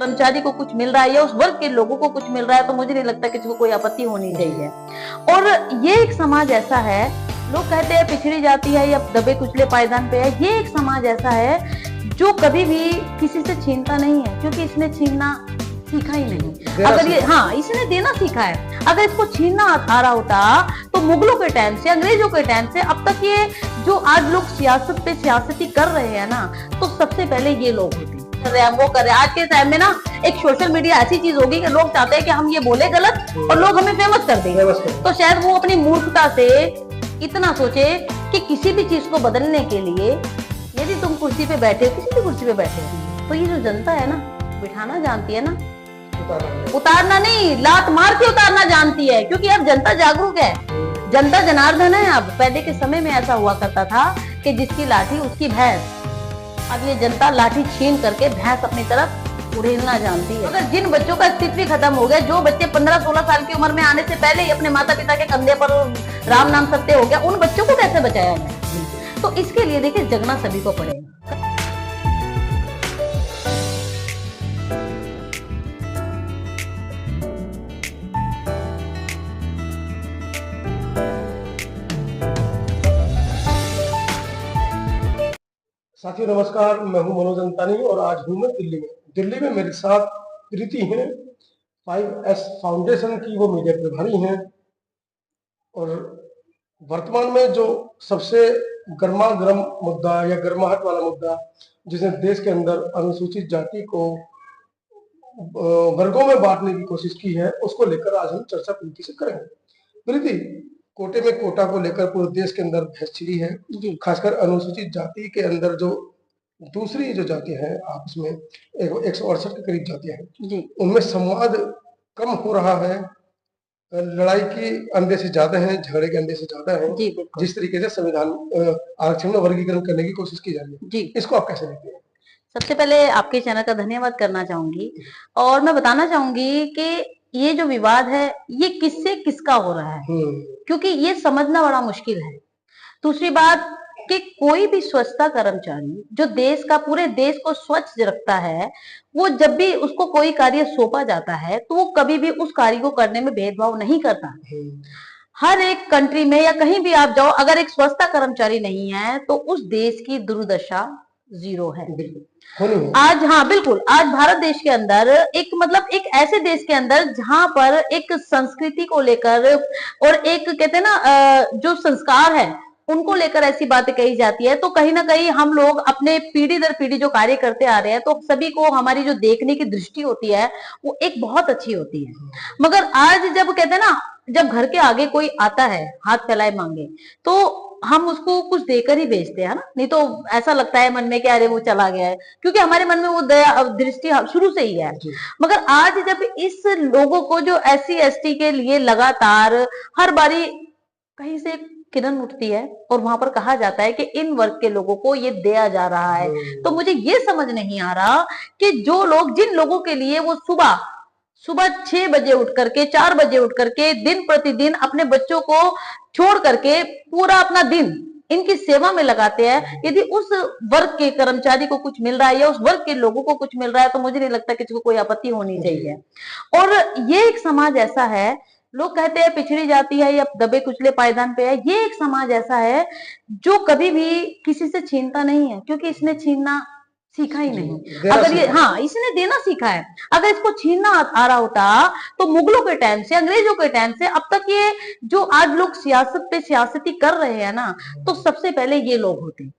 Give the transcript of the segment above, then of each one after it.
कर्मचारी को कुछ मिल रहा है या उस वर्ग के लोगों को कुछ मिल रहा है तो मुझे नहीं लगता किसी को कोई आपत्ति होनी चाहिए। और ये एक समाज ऐसा है, लोग कहते हैं पिछड़ी जाती है या दबे कुचले पायदान पे है, ये एक समाज ऐसा है जो कभी भी किसी से छीनता नहीं है, क्योंकि इसने छीनना सीखा ही नहीं। अगर ये इसने देना सीखा है। अगर इसको छीनना आ रहा होता तो मुगलों के टाइम से, अंग्रेजों के टाइम से अब तक ये जो आज लोग सियासत पे सियासती कर रहे हैं ना, तो सबसे पहले ये लोग होते कर रहे हैं, वो कर रहे हैं। आज के टाइम में ना एक सोशल मीडिया ऐसी चीज होगी कि लोग चाहते हैं कि हम ये बोले गलत और लोग हमें फेमस कर देंगे। तो शायद वो अपनी मूर्खता से इतना सोचे कि किसी भी चीज को बदलने के लिए, यदि तुम कुर्सी पे बैठे हो, किसी भी कुर्सी पे बैठे हो, तो ये जो जनता है ना, बिठाना जानती है ना, उतारना नहीं, लात मार के उतारना जानती है। क्योंकि अब जनता जागरूक है, जनता जनार्दन है। अब पहले के समय में ऐसा हुआ करता था कि जिसकी लाठी उसकी भैंस। अब ये जनता लाठी छीन करके भैंस अपनी तरफ उड़ेलना जानती है। अगर जिन बच्चों का अस्तित्व खत्म हो गया, जो बच्चे 15-16 साल की उम्र में आने से पहले ही अपने माता पिता के कंधे पर राम नाम सत्य हो गया, उन बच्चों को कैसे बचाया जाए? तो इसके लिए देखिए जगना सभी को पड़ेगा। साथियों नमस्कार, मैं हूं मनोज अंतानी और आज हूं मैं दिल्ली में मेरे साथ प्रीति हैं, 5S फाउंडेशन की वो मीडिया प्रभारी हैं। और वर्तमान में जो सबसे गर्मागर्म मुद्दा या गर्माहट वाला मुद्दा जिसने देश के अंदर अनुसूचित जाति को वर्गों में बांटने की कोशिश की है, उसको लेकर आज हम चर्चा प्रीति से करेंगे। प्रीति, कोटे में कोटा को लेकर पूरे देश के अंदर बहस छिड़ी है, खासकर अनुसूचित जाति के अंदर जो दूसरी जो जातियां हैं, आपस में 168 के करीब जातियां हैं, उनमें संवाद कम हो रहा है, लड़ाई की अंधे से ज्यादा है, झगड़े के अंधे से ज्यादा है। जिस तरीके से संविधान आरक्षण में वर्गीकरण करने की कोशिश की जा रही है, इसको आप कैसे लेते हैं? सबसे पहले आपके चैनल का धन्यवाद करना चाहूंगी और मैं बताना चाहूंगी कि ये जो विवाद है ये किससे किसका हो रहा है, क्योंकि ये समझना बड़ा मुश्किल है। दूसरी बात कि कोई भी स्वच्छता कर्मचारी जो देश का, पूरे देश को स्वच्छ रखता है, वो जब भी उसको कोई कार्य सौंपा जाता है तो वो कभी भी उस कार्य को करने में भेदभाव नहीं करता। हर एक कंट्री में या कहीं भी आप जाओ, अगर एक स्वच्छता कर्मचारी नहीं है तो उस देश की दुर्दशा जीरो है। आज बिल्कुल, आज भारत देश के अंदर एक ऐसे देश के अंदर जहां पर एक संस्कृति को लेकर और एक कहते हैं ना जो संस्कार है उनको लेकर ऐसी बातें कही जाती है, तो कहीं ना कहीं हम लोग अपने पीढ़ी दर पीढ़ी जो कार्य करते आ रहे हैं, तो सभी को हमारी जो देखने की दृष्टि होती है वो एक बहुत अच्छी होती है। मगर आज जब कहते हैं ना, जब घर के आगे कोई आता है हाथ फैलाए मांगे, तो हम उसको कुछ देकर ही भेजते हैं ना, नहीं तो ऐसा लगता है मन में कि अरे वो चला गया है, क्योंकि हमारे मन में वो दया दृष्टि शुरू से ही है। मगर आज जब इस लोगों को, जो SC ST के लिए लगातार हर बारी कहीं से किरण उठती है और वहां पर कहा जाता है कि इन वर्ग के लोगों को ये दिया जा रहा है, तो मुझे ये समझ नहीं आ रहा कि जो लोग, जिन लोगों के लिए वो सुबह 6 बजे उठ करके, 4 बजे उठ करके दिन प्रतिदिन अपने बच्चों को छोड़ करके पूरा अपना दिन इनकी सेवा में लगाते हैं, यदि उस वर्ग के कर्मचारी को कुछ मिल रहा है या उस वर्ग के लोगों को कुछ मिल रहा है तो मुझे नहीं लगता किसी को कोई आपत्ति होनी चाहिए। और ये एक समाज ऐसा है, लोग कहते हैं पिछड़ी जाती है या दबे कुचले पायदान पे है, ये एक समाज ऐसा है जो कभी भी किसी से छीनता नहीं है, क्योंकि इसने छीनना सीखा ही नहीं। अगर ये इसने देना सीखा है। अगर इसको छीनना आ रहा होता तो मुगलों के टाइम से, अंग्रेजों के टाइम से अब तक ये जो आज लोग सियासत पे सियासती कर रहे हैं ना, तो सबसे पहले ये लोग होते।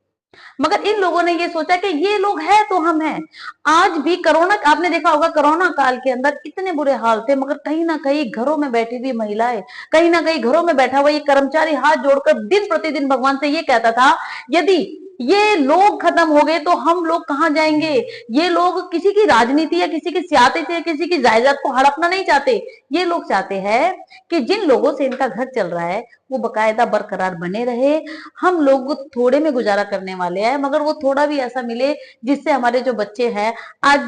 मगर इन लोगों ने ये सोचा कि ये लोग हैं तो हम हैं। आज भी कोरोना, आपने देखा होगा, कोरोना काल के अंदर इतने बुरे हाल थे, मगर कहीं ना कहीं घरों में बैठी हुई महिलाएं, कहीं ना कहीं घरों में बैठा हुआ ये कर्मचारी हाथ जोड़कर दिन प्रतिदिन भगवान से ये कहता था, यदि ये लोग खत्म हो गए तो हम लोग कहां जाएंगे। ये लोग किसी की राजनीति या किसी की सियासत या किसी की जायदाद को हड़पना नहीं चाहते। ये लोग चाहते हैं कि जिन लोगों से इनका घर चल रहा है वो बकायदा बरकरार बने रहे। हम लोग थोड़े में गुजारा करने वाले हैं, मगर वो थोड़ा भी ऐसा मिले जिससे हमारे जो बच्चे हैं, आज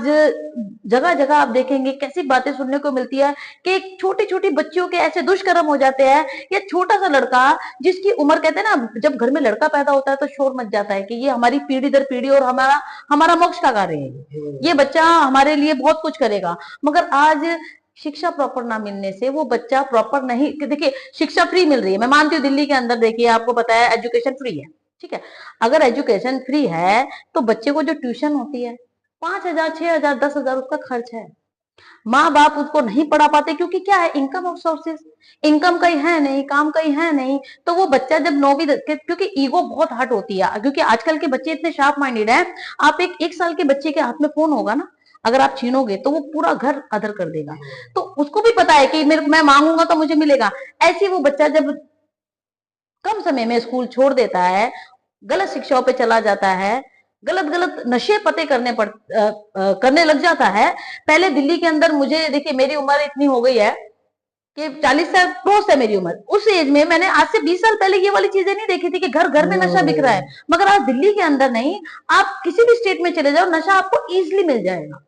जगह जगह आप देखेंगे कैसी बातें सुनने को मिलती है कि छोटी छोटी बच्चियों के ऐसे दुष्कर्म हो जाते हैं, या छोटा सा लड़का जिसकी उम्र, कहते हैं ना, जब घर में लड़का पैदा होता है तो शोर मच जाता है कि ये हमारी पीढ़ी दर पीढ़ी और हमारा हमारा मोक्ष का कार्य है, ये बच्चा हमारे लिए बहुत कुछ करेगा। मगर आज शिक्षा प्रॉपर ना मिलने से वो बच्चा प्रॉपर नहीं, देखिए शिक्षा फ्री मिल रही है, मैं मानती हूँ दिल्ली के अंदर देखिए आपको पता है एजुकेशन फ्री है, ठीक है। अगर एजुकेशन फ्री है तो बच्चे को जो ट्यूशन होती है 5,000 6,000 10,000 उसका खर्च है। माँ बाप उसको नहीं पढ़ा पाते क्योंकि क्या है, इनकम ऑफ सोर्सेस, इनकम कहीं है नहीं, काम कहीं है नहीं। तो वो बच्चा जब 9वीं क्योंकि ईगो बहुत हर्ट होती है, क्योंकि आजकल के बच्चे इतने शार्प माइंडेड हैं। आप एक साल के बच्चे के हाथ में फोन होगा ना, अगर आप छीनोगे तो वो पूरा घर अदर कर देगा। तो उसको भी पता है कि मैं मांगूंगा तो मुझे मिलेगा। ऐसे वो बच्चा जब कम समय में स्कूल छोड़ देता है, गलत शिक्षाओं पे चला जाता है, गलत गलत नशे पते करने लग जाता है। पहले दिल्ली के अंदर मुझे देखिए मेरी उम्र इतनी हो गई है कि 40 साल क्रॉस है मेरी उम्र। उस एज में मैंने आज से 20 साल पहले ये वाली चीजें नहीं देखी थी कि घर घर में नशा बिक रहा है। मगर आज दिल्ली के अंदर नहीं, आप किसी भी स्टेट में चले जाओ नशा आपको इजिली मिल जाएगा।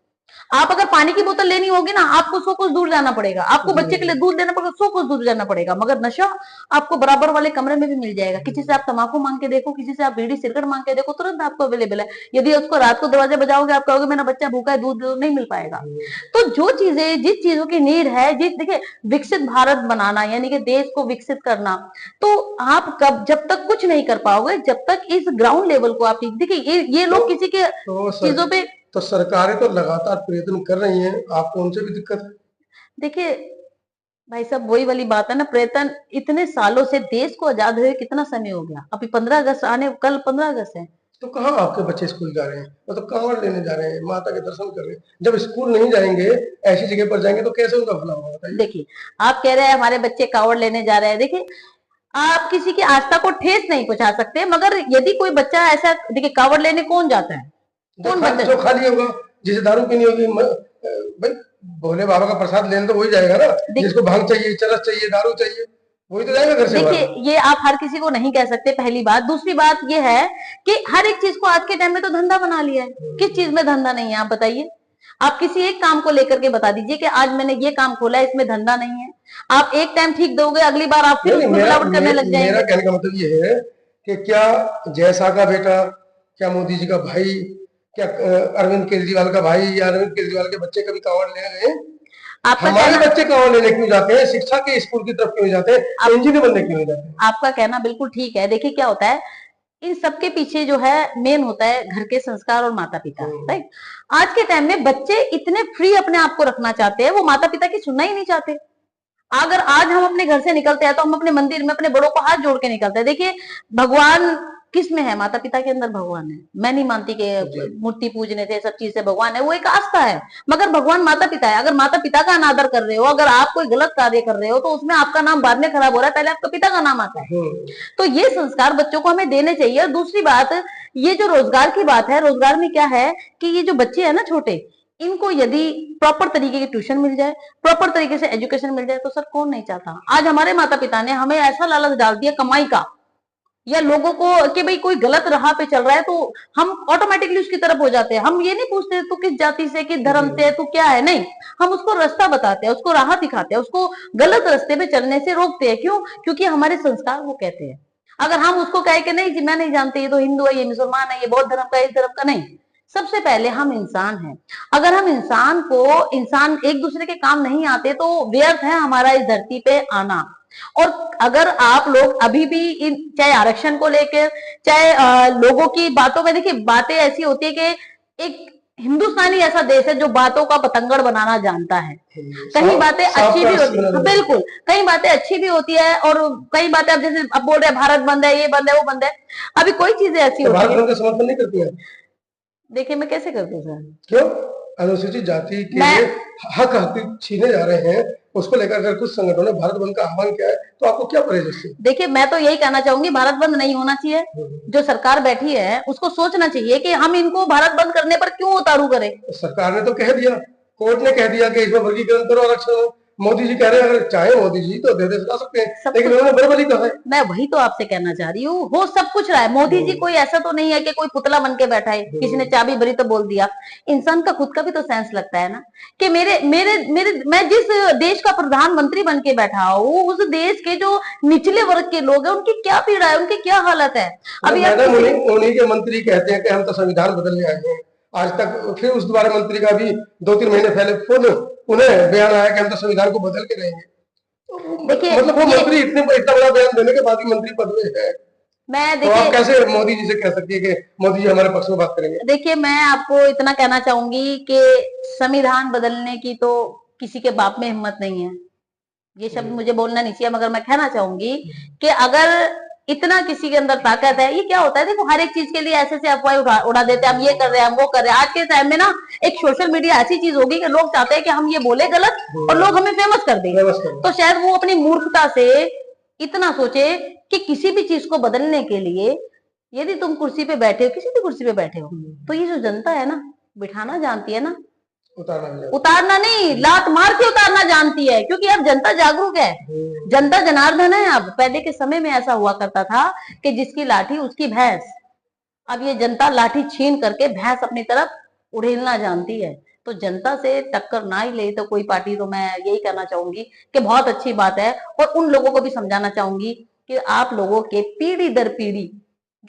आप अगर पानी की बोतल लेनी होगी ना, आपको 100 कोस दूर जाना पड़ेगा, आपको बच्चे के लिए दूध लेना पड़ेगा 100 कोस दूर जाना पड़ेगा। मगर नशा आपको बराबर वाले कमरे में भी मिल जाएगा। किसी से आप तंबाकू मांग के देखो, किसी से आप बीड़ी सिगरेट मांग के देखो, तुरंत आपको अवेलेबल है। यदि उसको रात को दरवाजे बजाओगे, आप कहोगे मेरा बच्चा भूखा है, दूध नहीं मिल पाएगा। तो जो चीजें, जिस चीजों की नीड है, जिस देखिए विकसित भारत बनाना यानी कि देश को विकसित करना, तो आप कब जब तक कुछ नहीं कर पाओगे जब तक इस ग्राउंड लेवल को आप देखिए ये लोग किसी के चीजों पे। तो सरकारें तो लगातार प्रयत्न कर रही हैं, आपको उनसे भी दिक्कत है? देखिए भाई साहब वही वाली बात है ना, प्रयत्न इतने सालों से, देश को आजाद हुए कितना समय हो गया, अभी 15 अगस्त आने, कल 15 अगस्त है। तो कहाँ आपके बच्चे स्कूल जा रहे हैं? वो तो कांवड़ लेने जा रहे हैं, माता के दर्शन कर रहे हैं। जब स्कूल नहीं जाएंगे, ऐसी जगह पर जाएंगे तो कैसे उनका भला होगा बताइए? देखिए आप कह रहे हैं हमारे बच्चे कांवड़ लेने जा रहे हैं, देखिए आप किसी की आस्था को ठेस नहीं पहुंचा सकते। मगर यदि कोई बच्चा ऐसा, देखिए कांवड़ लेने कौन जाता है, कौन बच्चा जो खाली होगा, जिसे दारू पीनी होगी, भाई भोले बाबा का प्रसाद लेने तो वही जाएगा ना। जिसको भांग चाहिए, चरस चाहिए, दारू चाहिए, वही तो जाएगा घर से। देखिए ये आप हर किसी को नहीं कह सकते, पहली बात। दूसरी बात ये है कि हर एक चीज को आज के टाइम में तो धंधा बना लिया है। किस चीज में धंधा नहीं है आप बताइए? आप किसी एक काम को लेकर के बता दीजिए कि आज मैंने ये काम खोला है, इसमें धंधा नहीं है। आप एक टाइम ठीक दोगे, अगली बार आप फिर उसमें मिलावट करने लग जाएंगे। मेरा कहने का मतलब ये है कि क्या जैसा का बेटा, क्या मोदी जी का भाई, क्या अरविंद केजरीवाल का भाई या अरविंद केजरीवाल के बच्चे कभी कांवड़ लेने गए? हमारे बच्चे कांवड़ लेने क्यों जाते हैं? शिक्षा के स्कूल की तरफ क्यों जाते हैं? इंजीनियर बनने क्यों नहीं जाते? आपका कहना बिल्कुल ठीक है। देखिए क्या होता है, इन सबके पीछे जो है मेन होता है घर के संस्कार और माता पिता, राइट। आज के टाइम में बच्चे इतने फ्री अपने आप को रखना चाहते हैं, वो माता पिता की सुनना ही नहीं चाहते। अगर आज हम अपने घर से निकलते हैं तो हम अपने मंदिर में अपने बड़ों को हाथ जोड़ के निकलते हैं। देखिए भगवान किस में है? माता पिता के अंदर भगवान है। मैं नहीं मानती कि मूर्ति पूजने से सब चीज से भगवान है, वो एक आस्था है। मगर भगवान माता पिता है। अगर माता पिता का अनादर कर रहे हो, अगर आप कोई गलत कार्य कर रहे हो, तो उसमें आपका नाम बाद में खराब हो रहा है, पहले आपका पिता का नाम आता है। तो ये संस्कार बच्चों को हमें देने चाहिए। और दूसरी बात, ये जो रोजगार की बात है, रोजगार में क्या है कि ये जो बच्चे हैं ना छोटे, इनको यदि प्रॉपर तरीके की ट्यूशन मिल जाए, प्रॉपर तरीके से एजुकेशन मिल जाए, तो सर कौन नहीं चाहता। आज हमारे माता पिता ने हमें ऐसा लालच डाल दिया कमाई का, या लोगों को कि भाई कोई गलत राह पे चल रहा है तो हम ऑटोमेटिकली उसकी तरफ हो जाते हैं। हम ये नहीं पूछते तू किस जाति से, किस धर्म से, तू क्या है, नहीं। हम उसको रास्ता बताते हैं, उसको राह दिखाते हैं, उसको गलत रास्ते पे चलने से रोकते हैं। क्यों? क्योंकि हमारे संस्कार वो कहते हैं। अगर हम उसको कहे कि नहीं जी मैं नहीं जानती, ये तो हिंदू है, ये मुसलमान है, ये बौद्ध धर्म का, इस धर्म का, नहीं। सबसे पहले हम इंसान हैं। अगर हम इंसान एक दूसरे के काम नहीं आते तो व्यर्थ है हमारा इस धरती पे आना। और अगर आप लोग अभी भी चाहे आरक्षण को लेकर, चाहे लोगों की बातों में, देखिए बातें ऐसी होती है कि एक हिंदुस्तानी ऐसा देश है जो बातों का पतंगड़ बनाना जानता है। कई बातें अच्छी भी होती है, बिल्कुल, कई बातें अच्छी भी होती है, और कई बातें अब जैसे अब बोल रहे हैं भारत बंद है, ये बंद है, वो बंद है। अभी कोई चीजें ऐसी होती है। भारत का समर्थन नहीं करती है। देखिए मैं कैसे करती हूँ सर? क्यों? अनुसूचित जाति के हक छीने जा रहे हैं, उसको लेकर अगर कुछ संगठनों ने भारत बंद का आह्वान किया है, तो आपको क्या परहेज इससे? देखिए मैं तो यही कहना चाहूंगी, भारत बंद नहीं होना चाहिए। जो सरकार बैठी है उसको सोचना चाहिए कि हम इनको भारत बंद करने पर क्यों उतारू करें। सरकार ने तो कह दिया, कोर्ट ने कह दिया कि इसमें वर्गीकरण करो, आरक्षण मोदी जी कह रहे हैं अगर चाहे मोदी जी तो दे ला सकते हैं, सब लेकिन कुछ उन्होंने बराबरी कहा है। मैं वही तो आपसे कहना चाह रही हूँ, हो सब कुछ रहा है। मोदी जी कोई ऐसा तो नहीं है कि कोई पुतला बन के बैठा है, किसी ने चाबी भरी तो बोल दिया। इंसान का खुद का भी तो सेंस लगता है ना, कि मेरे मेरे मेरे मैं जिस देश का प्रधानमंत्री बन के बैठा हूँ, उस देश के जो निचले वर्ग के लोग हैं उनकी क्या पीड़ा है, उनकी क्या हालत है। अभी आप मैडम उन्हीं के मंत्री कहते हैं कि हम तो संविधान बदलने आए हैं आज तक, फिर उस दोबारा मंत्री का भी 2-3 महीने पहले खुद उन्हें बयान आया कि हम तो संविधान को बदल के रहेंगे। देखिए मतलब वो मंत्री इतना बड़ा बयान देने के बाद भी मंत्री पद में है, मैं तो आप देखिए कैसे मोदी जी से कह सकती है कि मोदी जी हमारे पक्ष में बात करेंगे? देखिए मैं आपको इतना कहना चाहूंगी कि संविधान बदलने की तो किसी के बाप में हिम्मत नहीं है। ये शब्द मुझे बोलना नहीं चाहिए, मगर मैं कहना चाहूंगी कि अगर इतना किसी के अंदर ताकत है, ये क्या होता है देखो, हर एक चीज के लिए ऐसे से अफवाह उड़ा देते हैं, हम ये कर रहे हैं, हम वो कर रहे हैं। आज के टाइम में ना एक सोशल मीडिया ऐसी चीज होगी कि लोग चाहते हैं कि हम ये बोले गलत और लोग हमें फेमस कर दें। तो शायद वो अपनी मूर्खता से इतना सोचे कि किसी भी चीज को बदलने के लिए, यदि तुम कुर्सी पे बैठे हो, किसी भी कुर्सी पे बैठे हो, तो ये जो जनता है ना, बिठाना जानती है ना, उतारना नहीं, लात मार के उतारना जानती है, क्योंकि अब जनता जागरूक है, जनता जनार्दन है। अब पहले के समय में ऐसा हुआ करता था कि जिसकी लाठी उसकी भैंस, अब ये जनता लाठी छीन करके भैंस अपनी तरफ उड़ेलना जानती है। तो जनता से टक्कर ना ही ले तो कोई पार्टी, तो मैं यही कहना चाहूंगी कि बहुत अच्छी बात है। और उन लोगों को भी समझाना चाहूंगी कि आप लोगों के पीढ़ी दर पीढ़ी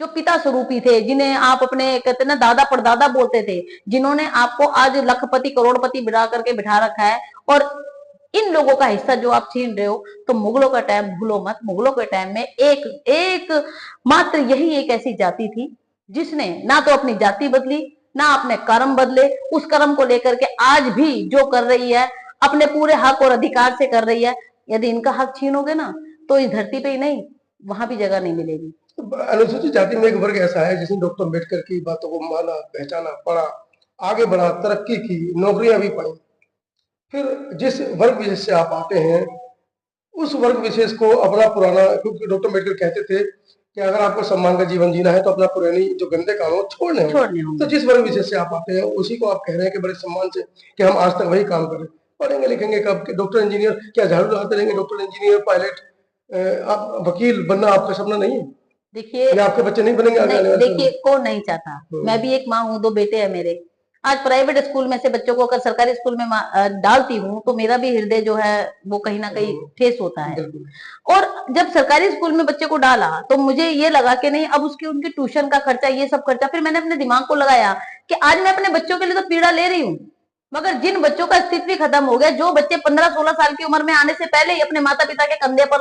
जो पिता स्वरूपी थे, जिन्हें आप अपने कहते ना दादा परदादा बोलते थे, जिन्होंने आपको आज लखपति करोड़पति बिठा करके बिठा रखा है, और इन लोगों का हिस्सा जो आप छीन रहे हो, तो मुगलों का टाइम भूलो मत। मुगलों के टाइम में एक एक मात्र यही एक ऐसी जाति थी जिसने ना तो अपनी जाति बदली, ना अपने कर्म बदले, उस कर्म को लेकर के आज भी जो कर रही है अपने पूरे हक और अधिकार से कर रही है। यदि इनका हक छीनोगे ना, तो इस धरती पे ही नहीं, वहां भी जगह नहीं मिलेगी। अनुसूचित जाति में एक वर्ग ऐसा है जिसने डॉक्टर अम्बेडकर की बातों को माना, पहचाना, पढ़ा, आगे बढ़ा, तरक्की की, नौकरियां भी पाई। फिर जिस वर्ग विशेष से आप आते हैं, उस वर्ग विशेष को अपना पुराना, क्योंकि डॉक्टर अम्बेडकर कहते थे कि अगर आपको सम्मान का जीवन जीना है तो अपना पुरानी जो गंदे काम हो छोड़ने होंगे। तो जिस वर्ग विशेष से आप आते हैं उसी को आप कह रहे हैं कि बड़े सम्मान से कि हम आज तक वही काम करें। पढ़ेंगे लिखेंगे कब? कि डॉक्टर इंजीनियर क्या झाड़ू लगाते रहेंगे? डॉक्टर इंजीनियर पायलट आप वकील बनना आपका सपना नहीं है? देखिए आपके बच्चे नहीं बनेंगे आगे आने वाले? देखिए कौन नहीं चाहता, मैं भी एक माँ हूँ, 2 बेटे हैं मेरे। आज प्राइवेट स्कूल में से बच्चों को अगर सरकारी स्कूल में डालती हूँ तो मेरा भी हृदय जो है वो कहीं ना कहीं ठेस होता है। और जब सरकारी स्कूल में बच्चे को डाला तो मुझे ये लगा कि नहीं, अब उसकी उनकी ट्यूशन का खर्चा, ये सब खर्चा, फिर मैंने अपने दिमाग को लगाया कि आज मैं अपने बच्चों के लिए तो पीड़ा ले रही हूँ, मगर जिन बच्चों का अस्तित्व ही खत्म हो गया, जो बच्चे 15-16 साल की उम्र में आने से पहले ही अपने माता पिता के कंधे पर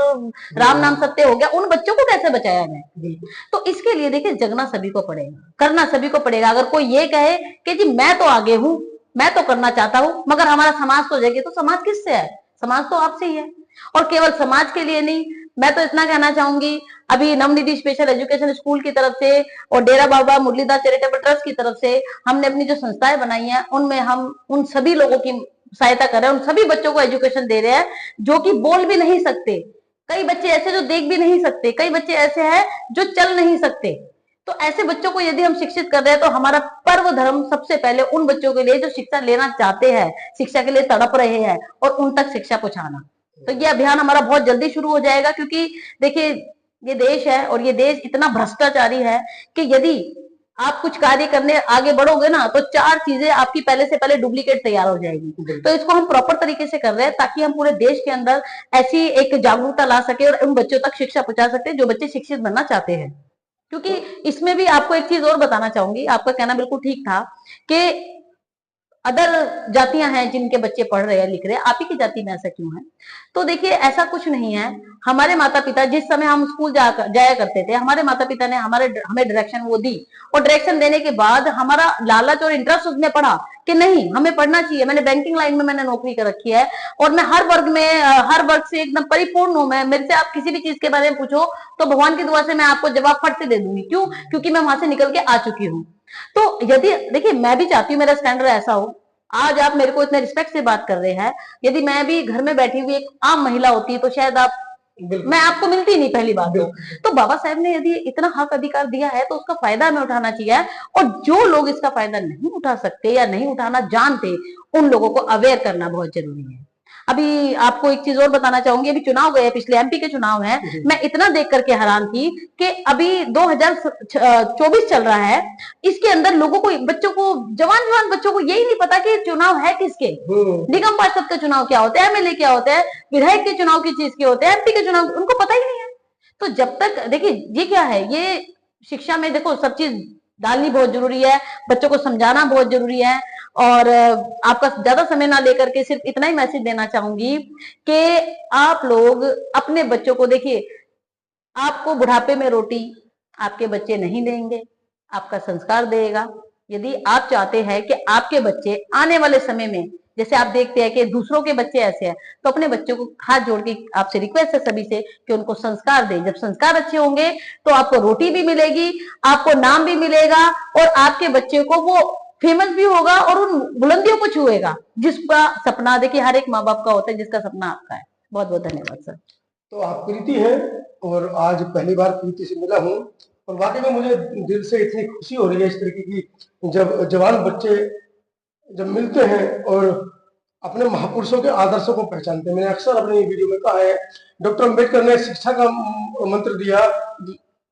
राम नाम सत्य हो गया, उन बच्चों को कैसे बचाया जाए? तो इसके लिए देखिए जगना सभी को पड़ेगा, करना सभी को पड़ेगा। अगर कोई ये कहे कि जी मैं तो आगे हूं, मैं तो करना चाहता हूं, मगर हमारा समाज तो जगे, तो समाज किससे है? समाज तो आपसे ही है। और केवल समाज के लिए नहीं, मैं तो इतना कहना चाहूंगी, अभी नवनिधि स्पेशल एजुकेशन स्कूल की तरफ से और डेरा बाबा मुरलीदास चैरिटेबल ट्रस्ट की तरफ से हमने अपनी जो संस्थाएं बनाई हैं, उनमें हम उन सभी लोगों की सहायता कर रहे हैं, उन सभी बच्चों को एजुकेशन दे रहे हैं जो कि बोल भी नहीं सकते। कई बच्चे ऐसे जो देख भी नहीं सकते, कई बच्चे ऐसे हैं जो चल नहीं सकते। तो ऐसे बच्चों को यदि हम शिक्षित कर रहे हैं, तो हमारा पर्व धर्म सबसे पहले उन बच्चों के लिए जो शिक्षा लेना चाहते हैं, शिक्षा के लिए तड़प रहे हैं, और उन तक शिक्षा पहुंचाना। तो ये अभियान हमारा बहुत जल्दी शुरू हो जाएगा, क्योंकि देखिए ये देश है और ये देश इतना भ्रष्टाचारी है कि यदि आप कुछ कार्य करने आगे बढ़ोगे ना, तो 4 चीजें आपकी पहले से पहले डुप्लीकेट तैयार हो जाएगी। तो इसको हम प्रॉपर तरीके से कर रहे हैं ताकि हम पूरे देश के अंदर ऐसी एक जागरूकता ला सके और उन बच्चों तक शिक्षा पहुंचा सकते हैं जो बच्चे शिक्षित बनना चाहते हैं। क्योंकि इसमें भी आपको एक चीज और बताना चाहूंगी, आपका कहना बिल्कुल ठीक था कि अदर जातियां हैं जिनके बच्चे पढ़ रहे हैं लिख रहे हैं, आप ही की जाति में ऐसा क्यों है? तो देखिए ऐसा कुछ नहीं है। हमारे माता पिता, जिस समय हम स्कूल जाया करते थे, हमारे माता पिता ने हमें डायरेक्शन वो दी, और डायरेक्शन देने के बाद हमारा लालच और इंटरेस्ट उसमें पड़ा कि नहीं हमें पढ़ना चाहिए। मैंने बैंकिंग लाइन में मैंने नौकरी कर रखी है और मैं हर वर्ग में हर वर्ग से एकदम परिपूर्ण हूं। मैं मेरे से आप किसी भी चीज के बारे में पूछो तो भगवान की दुआ से मैं आपको जवाब फट से दे दूंगी। क्यों? क्योंकि मैं वहां से निकल के आ चुकी हूँ। तो यदि देखिए मैं भी चाहती हूँ मेरा स्टैंडर्ड ऐसा हो, आज आप मेरे को इतने रिस्पेक्ट से बात कर रहे हैं, यदि मैं भी घर में बैठी हुई एक आम महिला होती तो शायद मैं आपको मिलती नहीं, पहली बात। तो बाबा साहब ने यदि इतना हक अधिकार दिया है तो उसका फायदा हमें उठाना चाहिए, और जो लोग इसका फायदा नहीं उठा सकते या नहीं उठाना जानते, उन लोगों को अवेयर करना बहुत जरूरी है। अभी आपको एक चीज और बताना चाहूंगी, अभी चुनाव गए, पिछले एमपी के चुनाव है, मैं इतना देख करके हैरान थी कि अभी 2024 चल रहा है, इसके अंदर लोगों को, बच्चों को, जवान जवान बच्चों को यही नहीं पता कि चुनाव है किसके, निगम पार्षद का चुनाव क्या होता है, एमएलए क्या होता है, विधायक के चुनाव की चीज के होते हैं, एमपी के चुनाव, उनको पता ही नहीं है। तो जब तक, देखिए ये क्या है, ये शिक्षा में देखो सब चीज डालनी बहुत जरूरी है, बच्चों को समझाना बहुत जरूरी है। और आपका ज्यादा समय ना लेकर के सिर्फ इतना ही मैसेज देना चाहूंगी कि आप लोग अपने बच्चों को, देखिए आपको बुढ़ापे में रोटी आपके बच्चे नहीं देंगे, आपका संस्कार देगा। यदि आप चाहते हैं कि आपके बच्चे आने वाले समय में, जैसे आप देखते हैं कि दूसरों के बच्चे ऐसे हैं, तो अपने बच्चों को हाथ जोड़ के आपसे रिक्वेस्ट है सभी से कि उनको संस्कार दें। जब संस्कार अच्छे होंगे तो आपको रोटी भी मिलेगी, आपको नाम भी मिलेगा, और आपके बच्चे को वो फेमस भी होगा और उन बुलंदियों को छुएगा जिसका सपना, देखिए हर एक माँ बाप का होता है जिसका सपना आपका है। बहुत बहुत धन्यवाद सर। तो आप प्रीति हैं और आज पहली बार प्रीति से मिला हूँ, और वाकई में मुझे दिल से इतनी खुशी हो रही है इस तरीके की, जब जवान बच्चे जब मिलते हैं और अपने महापुरुषों के आदर्शों को पहचानते हैं। मैंने अक्सर अपनी वीडियो में कहा है, डॉक्टर अंबेडकर ने शिक्षा का मंत्र दिया,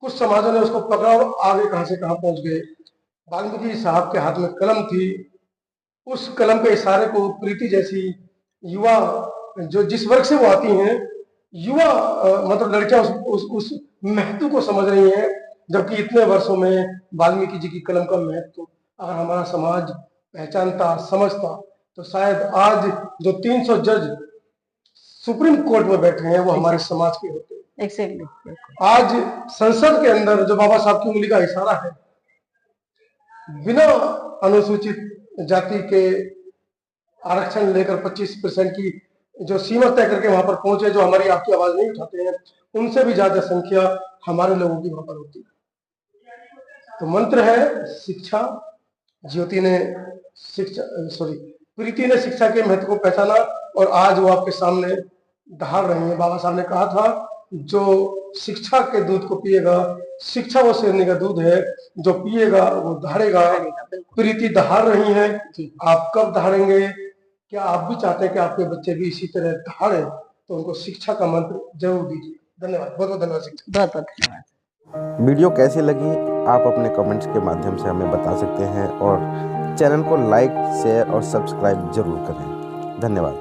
कुछ समाजों ने उसको पकड़ा और आगे कहां से कहां पहुंच गए। वाल्मीकि साहब के हाथ में कलम थी, उस कलम के इशारे को प्रीति जैसी युवा, जो जिस वर्ग से वो आती हैं, युवा मतलब लड़कियां उस महत्व को समझ रही हैं, जबकि इतने वर्षों में वाल्मीकि जी की कलम का महत्व अगर हमारा समाज पहचानता, समझता, तो शायद आज जो 300 जज सुप्रीम कोर्ट में बैठे हैं वो हमारे समाज के होते हैं। एक्सैक्टली। आज संसद के अंदर जो बाबा साहब की उंगली का इशारा है, बिना अनुसूचित जाति के आरक्षण लेकर 25% की जो सीमा तय करके वहां पर पहुंचे, जो हमारी आपकी आवाज नहीं उठाते हैं, उनसे भी ज्यादा संख्या हमारे लोगों की वहां पर होती है। तो मंत्र है शिक्षा। ज्योति ने प्रीति ने शिक्षा के महत्व को पहचाना और आज वो आपके सामने दहाड़ रही है। बाबा साहब ने कहा था, जो शिक्षा के दूध को पिएगा, शिक्षा वो शेरनी का दूध है, जो पिएगा वो दहाड़ेगा। प्रीति दहाड़ रही है, आप कब दहाड़ेंगे? क्या आप भी चाहते हैं कि आपके बच्चे भी इसी तरह दहाड़े? तो उनको शिक्षा का मंत्र जरूर दीजिए। धन्यवाद, बहुत बहुत धन्यवाद शिक्षा। बहुत बहुत धन्यवाद। वीडियो कैसी लगी आप अपने कमेंट्स के माध्यम से हमें बता सकते हैं, और चैनल को लाइक, शेयर और सब्सक्राइब जरूर करें। धन्यवाद।